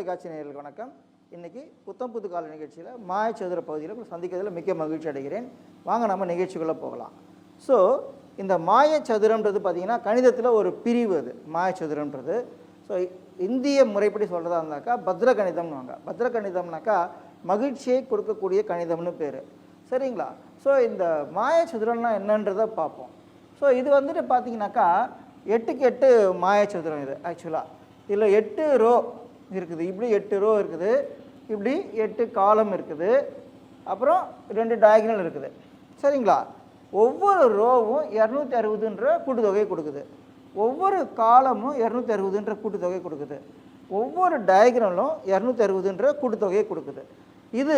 தொலைக்காட்சி நேயர்களுக்கு வணக்கம். இன்றைக்கி புத்தம் புது கால நிகழ்ச்சியில் மாயச்சதுர பகுதியில் சந்திக்கிறதுல மிக்க மகிழ்ச்சி அடைகிறேன். வாங்க நம்ம நிகழ்ச்சிக்குள்ளே போகலாம். ஸோ இந்த மாயச்சதுரம்ன்றது பார்த்திங்கன்னா கணிதத்தில் ஒரு பிரிவு. அது மாயச்சதுரம்ன்றது ஸோ இந்திய முறைப்படி சொல்கிறதா இருந்தாக்கா பத்ர கணிதம்னுவாங்க. பத்ர கணிதம்னாக்கா மகிழ்ச்சியை கொடுக்கக்கூடிய கணிதம்னு பேர். சரிங்களா? ஸோ இந்த மாயச்சதுரம்னா என்னன்றதை பார்ப்போம். ஸோ இது வந்துட்டு பார்த்திங்கனாக்கா 8க்கு 8 மாயச்சதுரம். இது ஆக்சுவலாக இதில் 8 ரோ இருக்குது. இப்படி 8 ரோ இருக்குது, இப்படி 8 காலம் இருக்குது, அப்புறம் 2 டயகனல் இருக்குது. சரிங்களா? ஒவ்வொரு ரோவும் 260ன்ற கூட்டுத்தொகை கொடுக்குது. ஒவ்வொரு காலமும் 260ன்ற கூட்டுத்தொகை கொடுக்குது. ஒவ்வொரு டயகனலும் 260ன்ற கூட்டுத்தொகையை கொடுக்குது. இது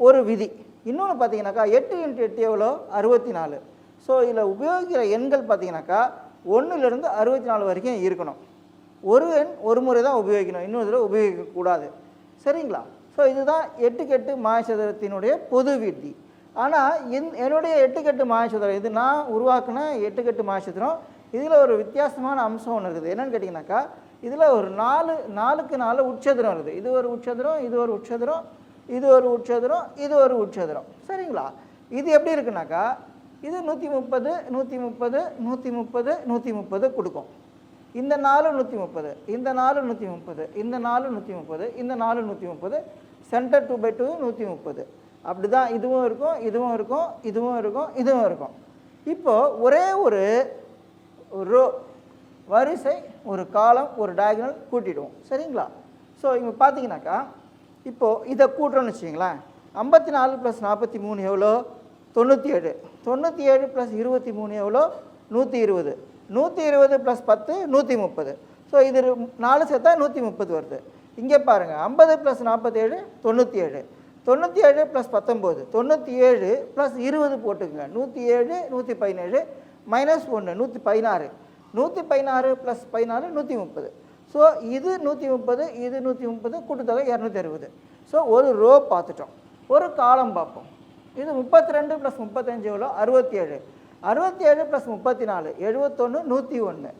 ஒரு விதி. இன்னொன்று பார்த்தீங்கன்னாக்கா 8 × 8 எவ்வளோ? 64. ஸோ இதில் உபயோகிக்கிற எண்கள் பார்த்தீங்கன்னாக்கா 1லேருந்து 64 வரைக்கும் இருக்கணும். ஒரு எண் ஒரு முறை தான் உபயோகிக்கணும், இன்னொரு தடவை உபயோகிக்கக்கூடாது. சரிங்களா? ஸோ இதுதான் 8க்கு 8 மாயச்சதுரத்தினுடைய பொது விதி. ஆனால் என்னுடைய 8க்கு 8 மாயச்சதுரம், இது நான் உருவாக்கின 8க்கு 8 மாயச்சதுரம், இதில் ஒரு வித்தியாசமான அம்சம் ஒன்று இருக்குது. என்னென்னு கேட்டிங்கனாக்கா இதில் ஒரு 4க்கு 4 உட்சதுரம் இருக்குது. இது ஒரு உட்சதுரம், இது ஒரு உட்சதுரம், இது ஒரு உட்சதுரம், இது ஒரு உட்சதுரம். சரிங்களா? இது எப்படி இருக்குனாக்கா இது 130 130 130 130 கொடுக்கும். இந்த 4 130, இந்த 4 130, இந்த 4 130, இந்த 4 130, சென்டர் 2/2 130. அப்படி தான் இதுவும் இருக்கும், இதுவும் இருக்கும், இதுவும் இருக்கும், இதுவும் இருக்கும். இப்போது ஒரே ஒரு ரோ வரிசை, ஒரு காலம், ஒரு டயகனல் கூட்டிடுவோம். சரிங்களா? ஸோ இங்கே பார்த்தீங்கன்னாக்கா இப்போது இதை கூட்டுறோன்னு வச்சிங்களேன். 54 + 43 எவ்வளோ? 97. 97 + 23 எவ்வளோ? 120. 120 + 10 130. ஸோ இது 4 சேர்த்தா 130 வருது. இங்கே பாருங்கள், 50 + 47 97. 97 + 19 97 + 20 போட்டுக்குங்க. 107 117 -1 116. 116 + 14 130. ஸோ இது 130, இது 130, கூட்டுத்தொகை 260. ஸோ ஒரு ரோ பார்த்துட்டோம். ஒரு காலம் பார்ப்போம். இது 32 + 35 எவ்வளோ? 67. 67 + 34 71 101.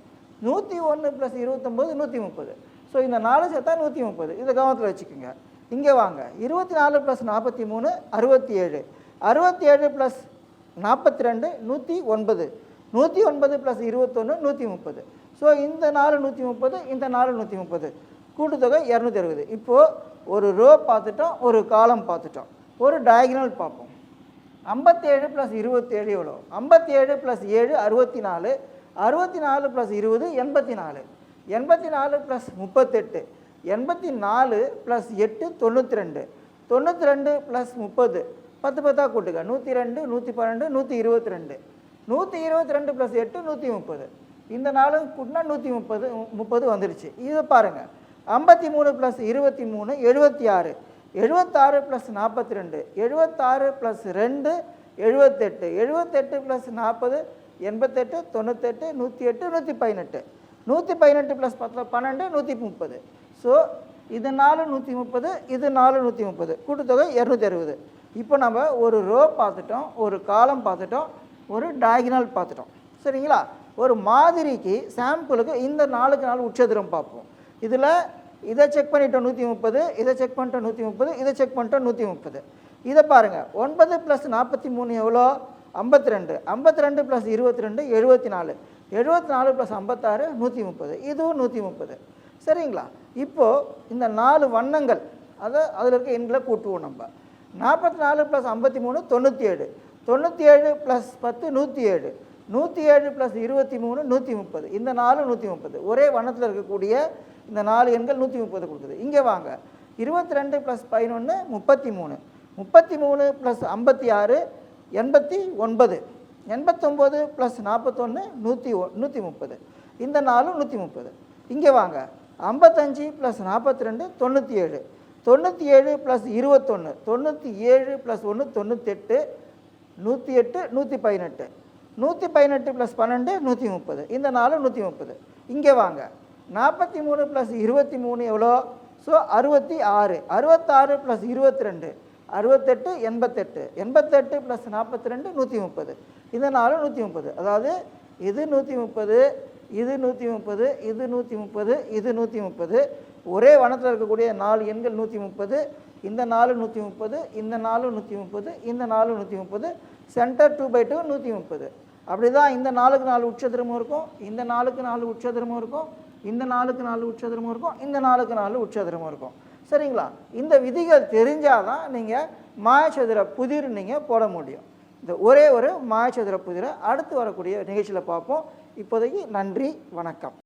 101 + 29 130. ஸோ இந்த 4 சேர்த்தா 130. இதை கவனத்தில் வச்சுக்கோங்க. இங்கே வாங்க, 24 + 43 67. 67 + 42 109. 109 + 21 130. ஸோ இந்த 4 130, இந்த 4 130, கூட்டுத்தொகை 260. இப்போது ஒரு ரோ பார்த்துட்டோம், ஒரு காலம் பார்த்துட்டோம். ஒரு டயகனல் பார்ப்போம். 57 + 27 எவ்வளோ? 57 + 7 64. 64 + 20 84. 84 + 38 84 + 8 92. 92 + 30 10 10 கூட்டுங்க. 102 112 122. 122 + 8 130. இந்த 4 கூட்டினா 130 வந்துடுச்சு. இதை பாருங்கள், 53 + 23 76. 76 + 42 76 + 2 78. 78 + 40 88 98 108 118. 118 + 10 12 130. ஸோ இது 4 130, இது 4 130, கூட்டுத்தொகை 260. இப்போ நம்ம ஒரு ரோ பார்த்துட்டோம், ஒரு காலம் பார்த்துட்டோம், ஒரு டயகனல் பார்த்துட்டோம். சரிங்களா? ஒரு மாதிரிக்கு சாம்பிளுக்கு இந்த 4க்கு 4 உட்சதுரம் பார்ப்போம். இதில் இதை செக் பண்ணிட்டோம் 130, இதை செக் பண்ணிட்டோம் 130, இதை செக் பண்ணிட்டோம் 130. இதை பாருங்கள், 9 + 43 எவ்வளோ? 52. 52 + 22 74. 74 + 56 130. இதுவும் 130. சரிங்களா? இப்போது இந்த 4 வண்ணங்கள் அதில் இருக்க எண்களை கூட்டுவோம் நம்ம. 44 + 53 97. 97 + 10 107. 107 + 23 130. இந்த 4 130. ஒரே வண்ணத்தில் இருக்கக்கூடிய இந்த 4 எண்கள் 130 கொடுக்குது. இங்கே வாங்க, 22 + 11 33. 33 + 56 89. 89 + 41 130. இந்த 4 130. இங்கே வாங்க, 55 + 42 97. 97 + 21 97 + 1 98. 108 118. 118 + 12 130. இந்த 4 130. இங்கே வாங்க, 43 + 23 எவ்வளோ? ஸோ 66. 66 + 22 68 88. 88 + 42 130. இந்த 4 130. அதாவது இது 130, இது 130, இது 130, இது 130, ஒரே வனத்தில் இருக்கக்கூடிய 4 எண்கள் 130, இந்த 4 130, இந்த 4 130, இந்த 4 130, சென்டர் 2/2 130. அப்படி தான் இந்த 4க்கு 4 உட்சதுரமும் இருக்கும், இந்த 4க்கு 4 உட்சதுரமும் இருக்கும், இந்த 4க்கு 4 உட்சதுரமும் இருக்கும், இந்த 4க்கு 4 உட்சதுரமும் இருக்கும். சரிங்களா? இந்த விதிகள் தெரிஞ்சால் தான் நீங்கள் மாயச்சதுர புதிர் நீங்கள் போட முடியும். இந்த ஒரே ஒரு மாயச்சதுர புதிரை அடுத்து வரக்கூடிய நிகழ்ச்சியில் பார்ப்போம். இப்போதைக்கு நன்றி, வணக்கம்.